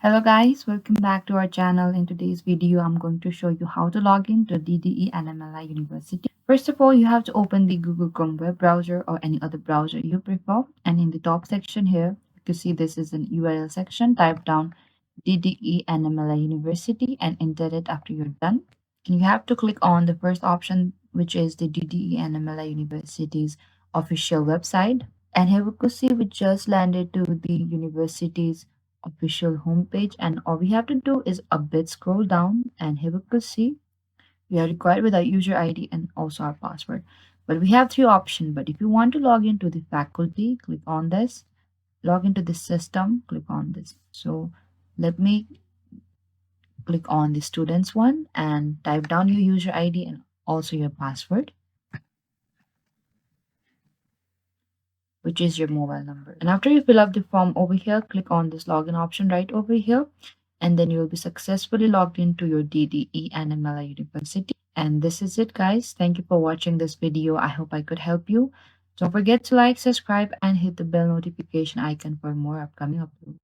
Hello guys, welcome back to our channel. In today's video, I'm going to show you how to log in to DDE Annamalai University. First of all, you have to open the Google Chrome web browser or any other browser you prefer. And in the top section here, you can see this is an URL section. Type down DDE Annamalai University and enter it after you're done. And you have to click on the first option, which is the DDE Annamalai University's official website. And here we could see we just landed to the university's official homepage, and all we have to do is a bit scroll down, and here we could see we are required with our user ID and also our password. But we have three options. But if you want to log into the faculty, click on this. Log into the system, click on this. So let me click on the students one and type down your user ID and also your password, which is your mobile number. And after you fill up the form over here, click on this login option right over here, and then you will be successfully logged into your DDE Annamalai University. And this is it, guys. Thank you for watching this video. I hope I could help you. Don't forget to like, subscribe, and hit the bell notification icon for more upcoming uploads.